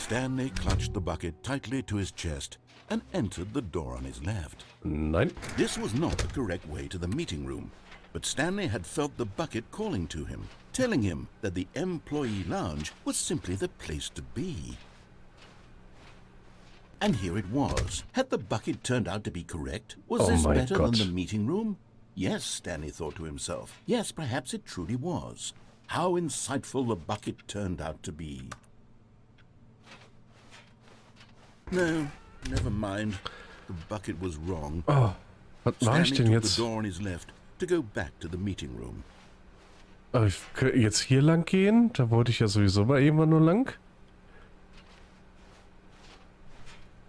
Stanley clutched the bucket tightly to his chest and entered the door on his left. Nein. This was not the correct way to the meeting room, but Stanley had felt the bucket calling to him, telling him that the employee lounge was simply the place to be. And here it was. Had the bucket turned out to be correct? Was this better than the meeting room? Yes, Stanley thought to himself. Yes, perhaps it truly was. How insightful the bucket turned out to be. No, never mind. The bucket was wrong. Oh, was mache ich denn jetzt? The door on his left to go back to the meeting room. Ich könnte jetzt hier lang gehen? Da wollte ich ja sowieso mal irgendwann nur lang.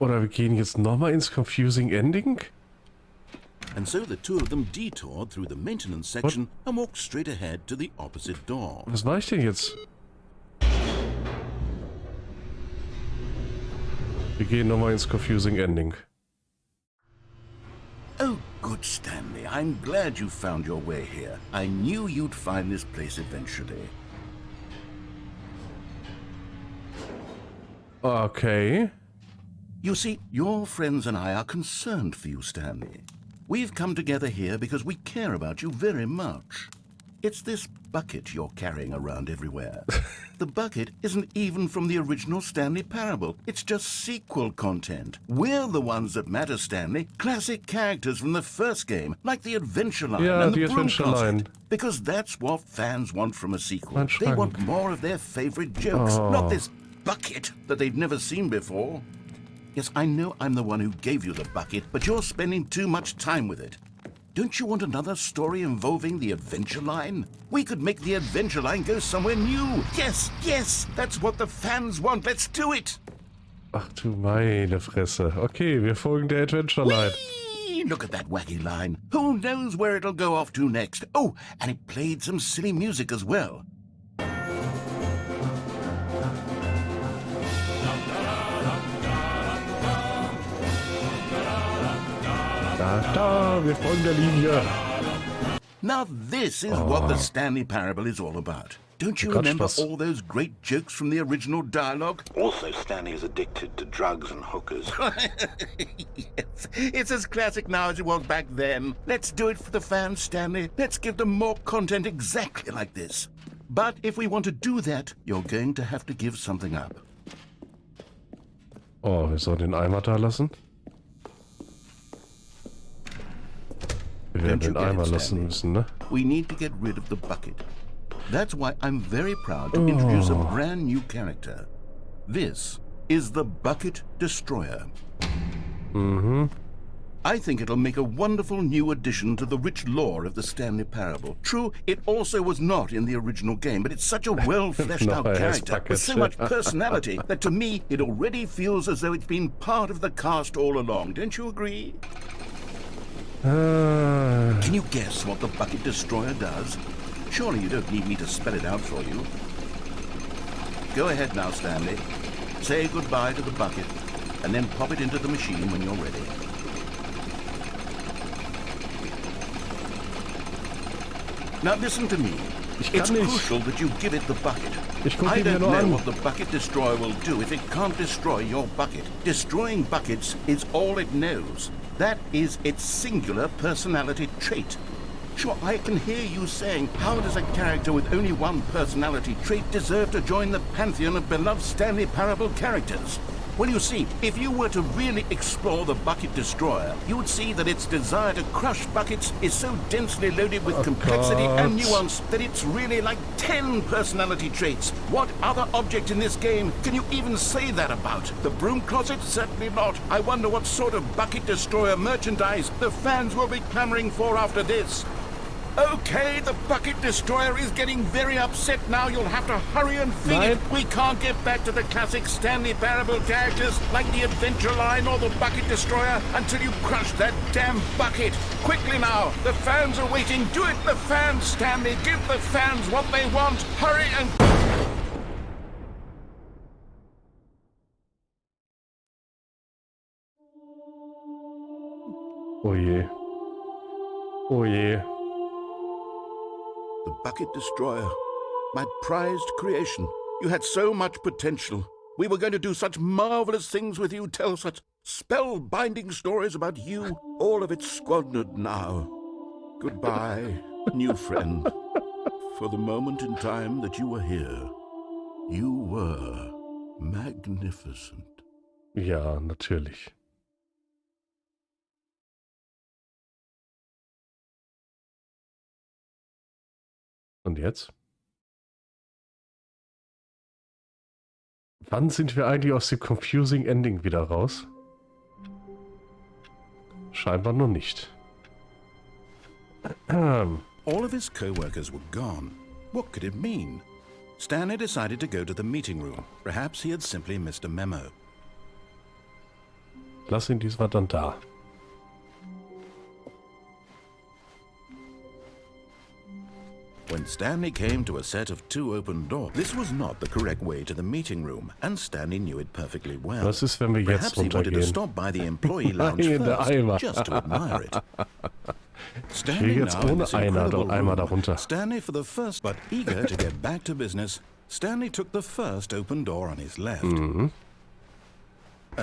Oder wir gehen jetzt nochmal ins Confusing Ending? And so the two of them detoured through the maintenance section and walked straight ahead to the opposite door. Was mache ich denn jetzt? Wir gehen nochmal ins Confusing Ending. Oh, good, Stanley. I'm glad you found your way here. I knew you'd find this place eventually. Okay. You see, your friends and I are concerned for you, Stanley. We've come together here because we care about you very much. It's this bucket you're carrying around everywhere. The bucket isn't even from the original Stanley Parable. It's just sequel content. We're the ones that matter, Stanley. Classic characters from the first game, like the Adventure Line and the Broom Closet. Because that's what fans want from a sequel. They want more of their favorite jokes, not this bucket that they've never seen before. Yes, I know I'm the one who gave you the bucket, but you're spending too much time with it. Don't you want another story involving the Adventure Line? We could make the Adventure Line go somewhere new. Yes, yes, that's what the fans want. Let's do it. Ach du meine Fresse. Okay, wir folgen der Adventure Line. Whee! Look at that wacky line. Who knows where it'll go off to next? Oh, and it played some silly music as well. Da, wir folgen der Linie. Now this is what the Stanley Parable is all about. Don't you remember all those great jokes from the original dialogue? Also, Stanley is addicted to drugs and hookers. Yes, it's as classic now as it was back then. Let's do it for the fans, Stanley. Let's give them more content exactly like this. But if we want to do that, you're going to have to give something up. Oh, wir sollen den Eimer da lassen? Wir werden den Eimer lassen müssen, ne? We need to get rid of the bucket. That's why I'm very proud to introduce a brand new character. This is the Bucket Destroyer. I think it'll make a wonderful new addition to the rich lore of the Stanley Parable. True, it also was not in the original game, but it's such a well-fleshed-out character with so much personality that to me it already feels as though it's been part of the cast all along. Don't you agree? Can you guess what the Bucket Destroyer does? Surely you don't need me to spell it out for you. Go ahead now, Stanley. Say goodbye to the bucket, and then pop it into the machine when you're ready. Now listen to me. It's crucial that you give it the bucket. I don't know what the Bucket Destroyer will do if it can't destroy your bucket. Destroying buckets is all it knows. That is its singular personality trait. Sure, I can hear you saying, how does a character with only one personality trait deserve to join the pantheon of beloved Stanley Parable characters? Well, you see, if you were to really explore the Bucket Destroyer, you would see that its desire to crush buckets is so densely loaded with complexity and nuance that it's really like 10 personality traits. What other object in this game can you even say that about? The Broom Closet? Certainly not. I wonder what sort of Bucket Destroyer merchandise the fans will be clamoring for after this. Okay, the Bucket Destroyer is getting very upset now. You'll have to hurry and feed it. We can't get back to the classic Stanley Parable characters like the Adventure Line or the Bucket Destroyer until you crush that damn bucket. Quickly now, the fans are waiting. Do it, the fans, Stanley. Give the fans what they want. Hurry and... Oh je. Oh je. The Bucket Destroyer, my prized creation. You had so much potential, We were going to do such marvelous things with you, tell such spellbinding stories about you. All of it squandered now. Goodbye, new friend. For the moment in time that you were here, you were magnificent. Ja, natürlich. Und jetzt? Wann sind wir eigentlich aus dem Confusing Ending wieder raus? Scheinbar noch nicht. All of his co-workers were gone. What could it mean? Stanley decided to go to the meeting room. Perhaps he had simply missed a memo. Lass ihn diesmal dann da. When Stanley came to a set of 2 open doors, this was not the correct way to the meeting room, and Stanley knew it perfectly well. Was ist, wenn wir jetzt Perhaps he wanted to runtergehen? stop by the employee lounge first, just to admire it. Standing jetzt now in ohne this incredible Eimer room, darunter. Stanley for the first, but eager to get back to business, Stanley took the first open door on his left. And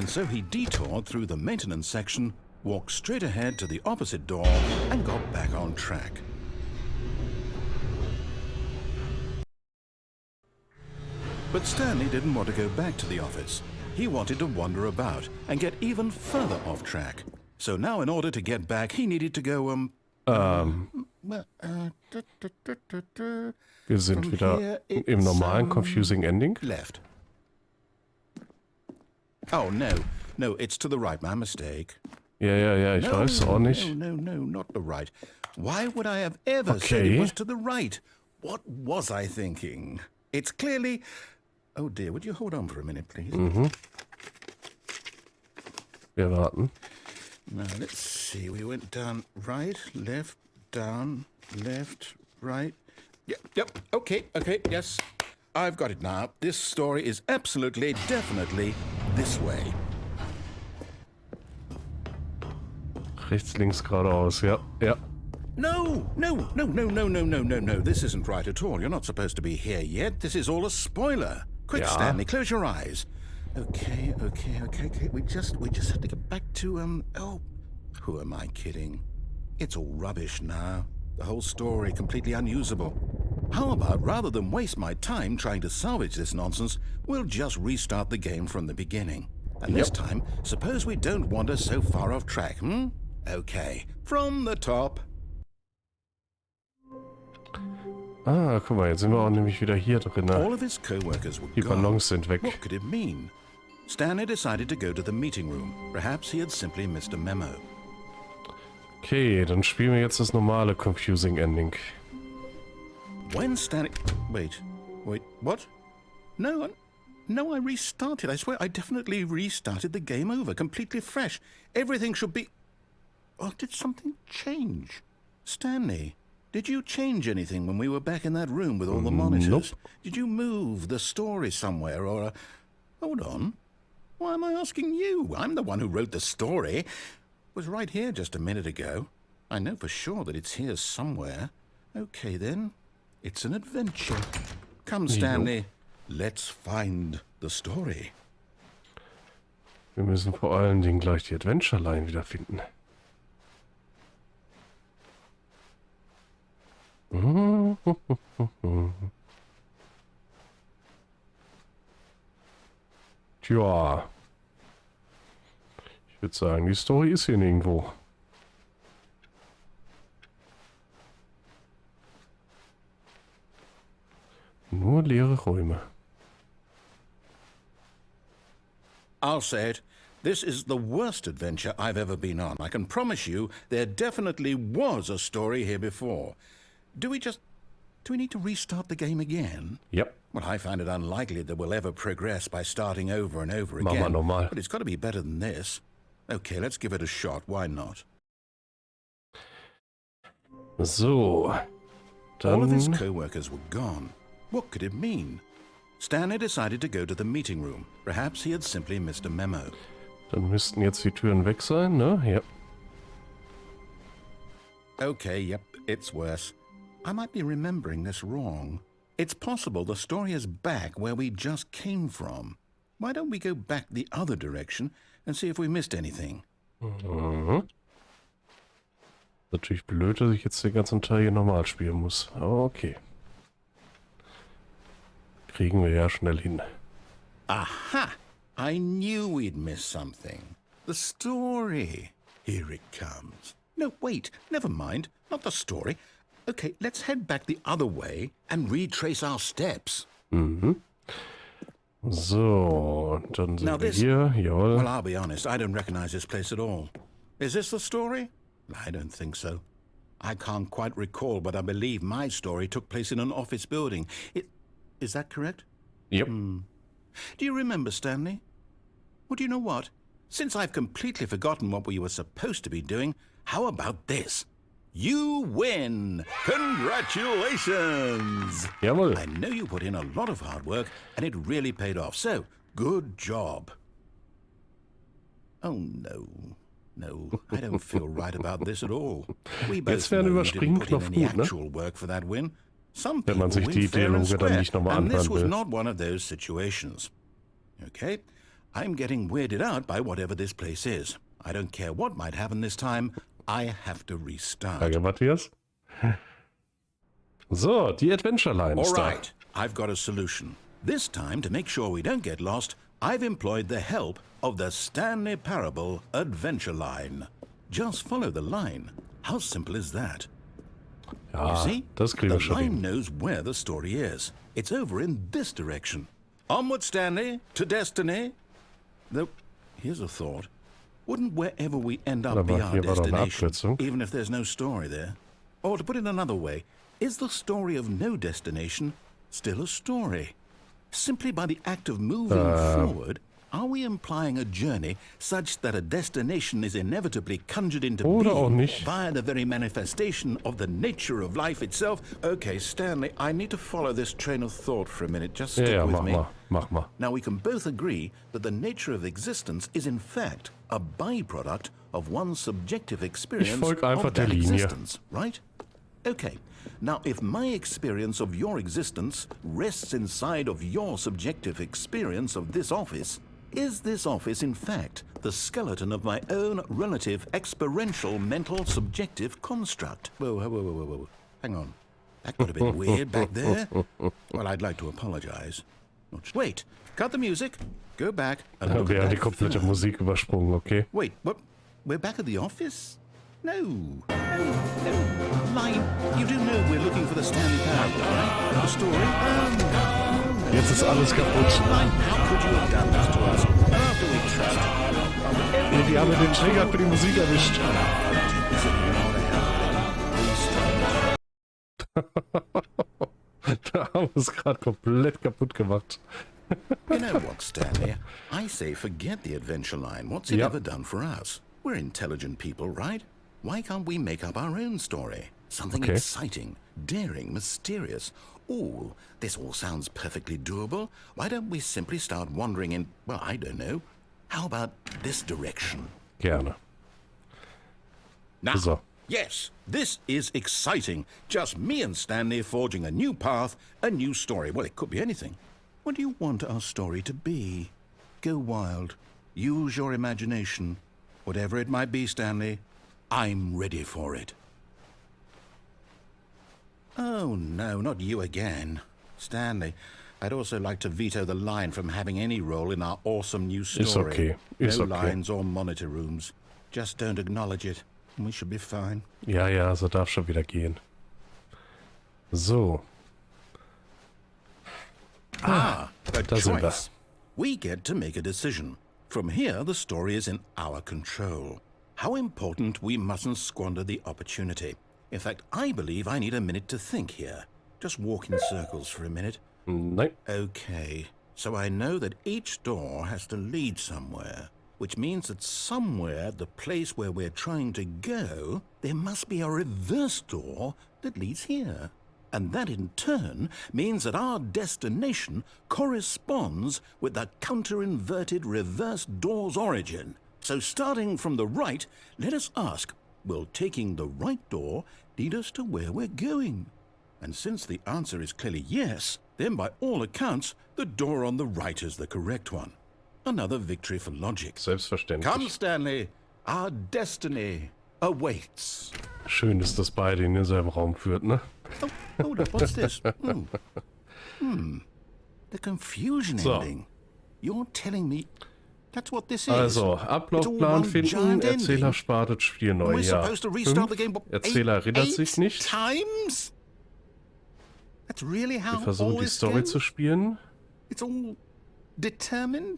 so he detoured through the maintenance section, walked straight ahead to the opposite door, and got back on track. But Stanley didn't want to go back to the office. He wanted to wander about and get even further off track. So now in order to get back, he needed to go, Wir sind wieder im normalen Confusing Ending. left. Oh, no, it's to the right, my mistake. Ja, ich weiß auch nicht. No, not the right. Why would I have ever said it was to the right? What was I thinking? It's clearly... Oh dear, would you hold on for a minute, please? Wir warten. Now, let's see. We went down right, left, down, left, right. Yep, okay, yes. I've got it now. This story is absolutely, definitely this way. Rechts, links, geradeaus. Ja. No. This isn't right at all. You're not supposed to be here yet. This is all a spoiler. Quick, Yeah. Stanley, close your eyes. Okay. We just have to get back to, oh, who am I kidding? It's all rubbish now. The whole story completely unusable. How about, rather than waste my time trying to salvage this nonsense, we'll just restart the game from the beginning. And this time, suppose we don't wander so far off track, Okay, from the top. Ah, guck mal, jetzt sind wir auch nämlich wieder hier drin. All of his co-workers were Die gone. Ballons sind weg. What could it mean? Stanley decided to go to the meeting room. Perhaps he had simply missed a memo. Okay, dann spielen wir jetzt das normale Confusing Ending. When Stanley... Wait, what? No, I restarted. I swear I definitely restarted the game over, completely fresh. Everything should be... Oh, did something change? Stanley, did you change anything when we were back in that room with all the monitors? Nope. Did you move the story somewhere or... Hold on. Why am I asking you? I'm the one who wrote the story. It was right here just a minute ago. I know for sure that it's here somewhere. Okay, then. It's an adventure. Come, Stanley. Let's find the story. Wir müssen vor allen Dingen gleich die Adventure-Line wiederfinden. Tja. Ich würde sagen, die Story ist hier nirgendwo. Nur leere Räume. I'll say it. This is the worst adventure I've ever been on. I can promise you there definitely was a story here before. Do we need to restart the game again? Yep. Well, I find it unlikely that we'll ever progress by starting over and over again. Machen wir normal. But it's got to be better than this. Okay, let's give it a shot. Why not? So. All of his Dann... co-workers were gone. What could it mean? Stanley decided to go to the meeting room. Perhaps he had simply missed a memo. Dann müssten jetzt die Türen weg sein, ne? Ja. Okay, yep, it's worse. I might be remembering this wrong. It's possible the story is back where we just came from. Why don't we go back the other direction and see if we missed anything? Mhm. Natürlich blöd, dass ich jetzt den ganzen Teil hier normal spielen muss. Aber okay. Kriegen wir ja schnell hin. Aha! I knew we'd miss something. The story. Here it comes. No, wait, never mind. Not the story. Okay, let's head back the other way and retrace our steps. Mhm. So, dann sind wir hier. Jawohl. Well, I'll be honest, I don't recognize this place at all. Is this the story? I don't think so. I can't quite recall, but I believe my story took place in an office building. Is that correct? Yep. Do you remember, Stanley? Well, do you know what? Since I've completely forgotten what we were supposed to be doing, how about this? You win! Congratulations! Jawohl. I know you put in a lot of hard work, and it really paid off, so good job. Oh, no. No, I don't feel right about this at all. We both know you didn't put in any actual work for that win. Some people win fair and square, and this was not one of those situations. Okay, I'm getting weirded out by whatever this place is. I don't care what might happen this time. I have to restart. Danke, Matthias. So, die Adventure Line ist da. All right, I've got a solution. This time, to make sure we don't get lost, I've employed the help of the Stanley Parable Adventure Line. Just follow the line. How simple is that? Ja, you see, das kriegen the wir schon line hin. knows where the story is. It's over in this direction. Onward, Stanley, to destiny. Though, here's a thought. Wouldn't wherever we end up be our destination, even if there's no story there? Or to put it another way, is the story of no destination still a story? Simply by the act of moving forward, are we implying a journey such that a destination is inevitably conjured into being via the very manifestation of the nature of life itself? Okay, Stanley, I need to follow this train of thought for a minute. Just stick with me. Mach mal. Now, we can both agree that the nature of existence is in fact a byproduct of one's subjective experience of that existence, right? Okay. Now, if my experience of your existence rests inside of your subjective experience of this office, is this office, in fact, the skeleton of my own relative experiential mental subjective construct? Whoa. Hang on. That got a bit weird back there. Well, I'd like to apologize. Wait, cut the music. Go back and look at die komplette Musik übersprungen, okay? Wait, what? We're back at the office? No. Line, you do know we're looking for the Stanley Parable, right? The story? Jetzt ist alles kaputt. Line, how could you have done this to us after we trusted you? Die haben den Trigger für die Musik erwischt. Da haben wir es gerade komplett kaputt gemacht. You know what, Stanley? I say forget the adventure line. What's it ever done for us? We're intelligent people, right? Why can't we make up our own story? Something exciting, daring, mysterious. Ooh, this all sounds perfectly doable. Why don't we simply start wandering in, well, I don't know. How about this direction? Gerne. Now, yes, this is exciting. Just me and Stanley forging a new path, a new story. Well, it could be anything. What do you want our story to be? Go wild. Use your imagination. Whatever it might be, Stanley, I'm ready for it. Oh, no, not you again. Stanley, I'd also like to veto the line from having any role in our awesome new story. It's okay. It's no okay. lines or monitor rooms. Just don't acknowledge it, and we should be fine. Ja, so darf schon wieder gehen. So. A choice. We get to make a decision. From here, the story is in our control. How important we mustn't squander the opportunity. In fact, I believe I need a minute to think here. Just walk in circles for a minute. Nein. Okay, so I know that each door has to lead somewhere, which means that somewhere, the place where we're trying to go, there must be a reverse door that leads here. And that in turn means that our destination corresponds with the counter-inverted reverse door's origin. So starting from the right, let us ask, will taking the right door lead us to where we're going? And since the answer is clearly yes, then by all accounts, the door on the right is the correct one. Another victory for logic. Selbstverständlich. Come, Stanley. Our destiny awaits. Schön, dass das beide in denselben Raum führt, ne? Oh, hold up. What's this? The confusion ending. You're telling me that's what this is? Also, Ablaufplan finden, Erzähler startet Spiel neu. Ja. 5. Erzähler erinnert sich nicht. Wir versuchen die Story zu spielen.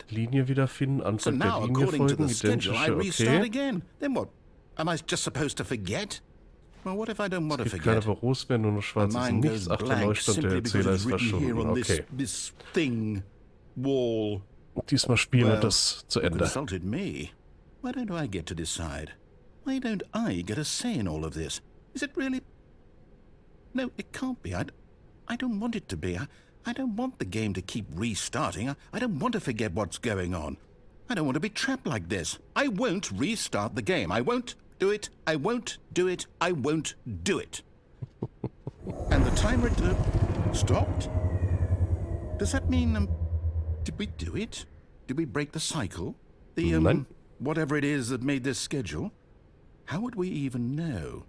Linie wiederfinden, Anfang der Linie folgen, identische, okay. Es gibt keine Büros mehr, nur noch schwarzes Nichts. Achte Leuchtstand, der Erzähler ist verschwunden. Okay. Diesmal spielen wir das zu Ende. Why don't I get to decide? Why don't I get a say in all of this? Is it really? No, it can't be. I don't want it to be. I don't want the game to keep restarting. I don't want to forget what's going on. I don't want to be trapped like this. I won't restart the game. I won't do it. I won't do it. I won't do it. And the timer stopped? Does that mean, did we do it? Did we break the cycle? The, whatever it is that made this schedule? How would we even know?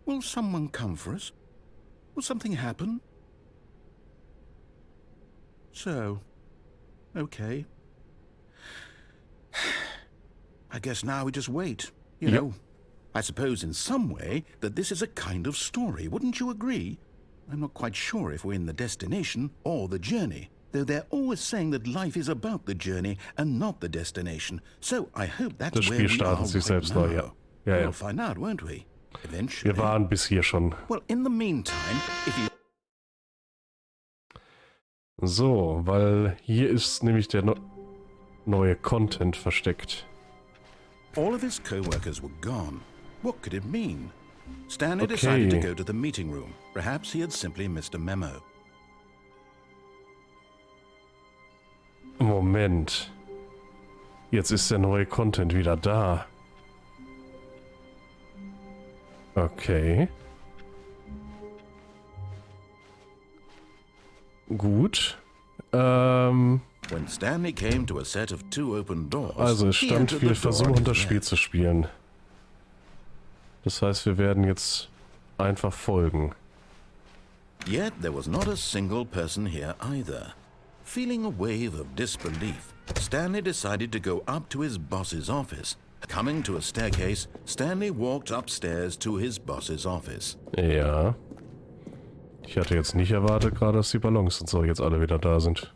Will someone come for us? Will something happen? So, okay. I guess now we just wait. You know, I suppose in some way that this is a kind of story. Wouldn't you agree? I'm not quite sure if we're in the destination or the journey, though they're always saying that life is about the journey and not the destination. So I hope that's where we are right now. Ja, We'll find out, won't we? Eventually. Wir waren bis hier schon. Well, in the meantime, if you... So, weil hier ist nämlich der neue Content versteckt. All of his co-workers were gone. What could it mean? Stanley decided to go to the meeting room. Perhaps he had simply missed a memo. Moment. Jetzt ist der neue Content wieder da. Okay. Gut. When Stanley came to a set of 2 open doors, also es stand, wir versuchen das Spiel zu spielen. Das heißt, wir werden jetzt einfach folgen. Yet there was not a single person here either. Feeling a wave of disbelief, Stanley decided to go up to his boss's office. Coming to a staircase, Stanley walked upstairs to his boss's office. Ja. Ich hatte jetzt nicht erwartet, gerade dass die Ballons und so jetzt alle wieder da sind.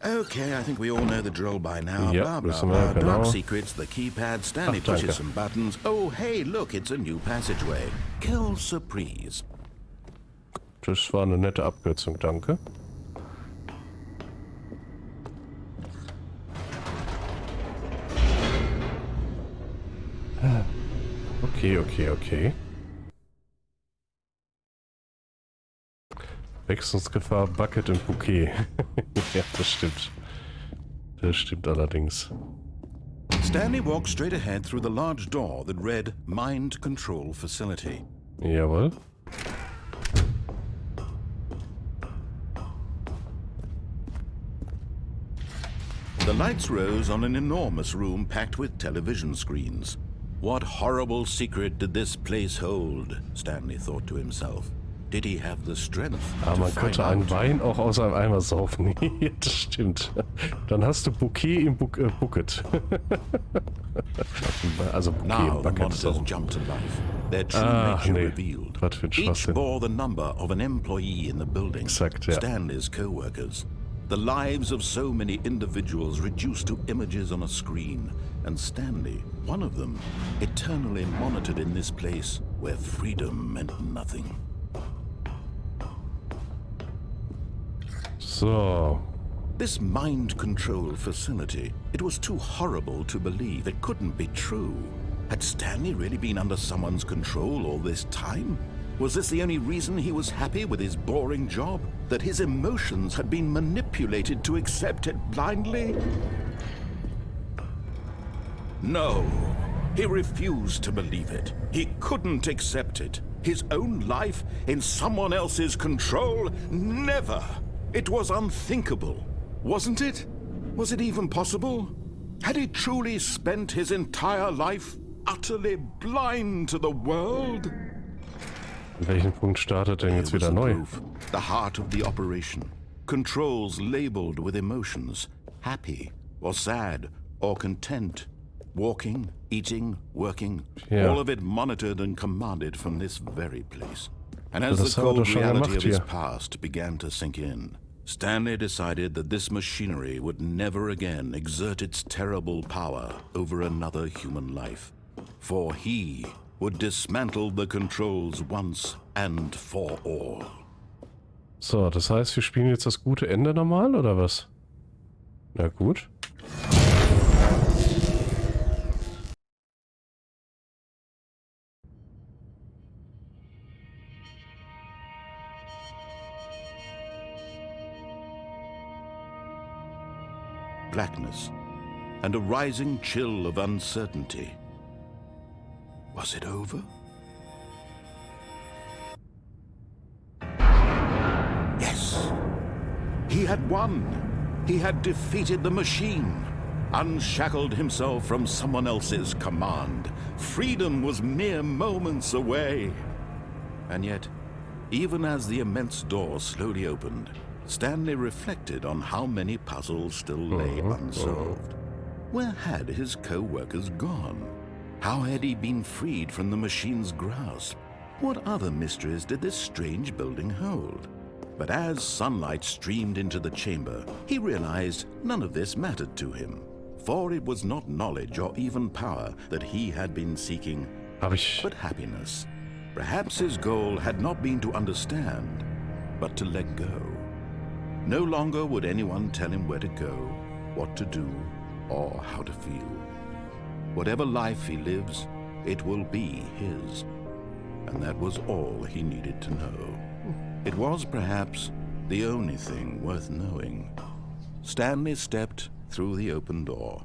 Okay, I think we all know the drill by now. Ja, blah, blah, blah. Dark secrets, the keypad, Stanley pushes some buttons. Oh, hey, look, it's a new passageway. Kill surprise. Das war eine nette Abkürzung, danke. Okay. Wechselungsgefahr, Bucket und Bouquet. Ja, das stimmt. Das stimmt allerdings. Stanley walked straight ahead through the large door that read Mind Control Facility. Jawohl. The lights rose on an enormous room packed with television screens. What horrible secret did this place hold? Stanley thought to himself. Did he have the strength Aber man könnte einen Wein auch aus einem Eimer saufen. Das stimmt. Dann hast du Bouquet im Bucket. Also Bouquet im Bucket. So. Ach nee, was für ein Schwachsinn. Each bore the number of an employee in the building. Exakt, ja. Stanley's co-workers. The lives of so many individuals reduced to images on a screen. And Stanley, one of them, eternally monitored in this place where freedom meant nothing. So. This mind control facility, it was too horrible to believe. It couldn't be true. Had Stanley really been under someone's control all this time? Was this the only reason he was happy with his boring job? That his emotions had been manipulated to accept it blindly? No, he refused to believe it. He couldn't accept it. His own life in someone else's control? Never! It was unthinkable, wasn't it? Was it even possible? Had he truly spent his entire life utterly blind to the world? An welchem Punkt startet denn jetzt wieder neu? The heart of the operation. Controls labeled with emotions. Happy or sad or content. Walking, eating, working. Ja. All of it monitored and commanded from this very place. And as the cold reality of his past began to sink in, Stanley decided that this machinery would never again exert its terrible power over another human life. For he would dismantle the controls once and for all. So, das heißt, wir spielen jetzt das gute Ende normal, oder was? Na gut. Blackness and a rising chill of uncertainty. Was it over? Yes. He had won. He had defeated the machine, unshackled himself from someone else's command. Freedom was mere moments away. And yet, even as the immense door slowly opened, Stanley reflected on how many puzzles still lay unsolved. Where had his co-workers gone? How had he been freed from the machine's grasp? What other mysteries did this strange building hold? But as sunlight streamed into the chamber, he realized none of this mattered to him. For it was not knowledge or even power that he had been seeking, but happiness. Perhaps his goal had not been to understand, but to let go. No longer would anyone tell him where to go, what to do, or how to feel. Whatever life he lives, it will be his. And that was all he needed to know. It was perhaps the only thing worth knowing. Stanley stepped through the open door.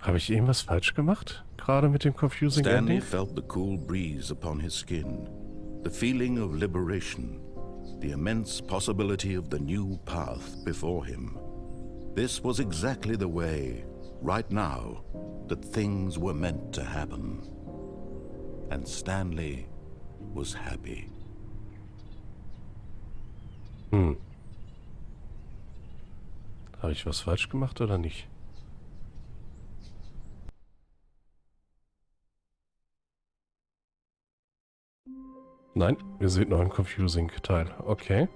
Habe ich irgendwas falsch gemacht? Gerade mit dem confusing Stanley ending? felt the cool breeze upon his skin, the feeling of liberation, the immense possibility of the new path before him. This was exactly the way, right now, that things were meant to happen. And Stanley was happy. Habe ich was falsch gemacht oder nicht? Nein, wir sind noch im confusing Teil. Okay.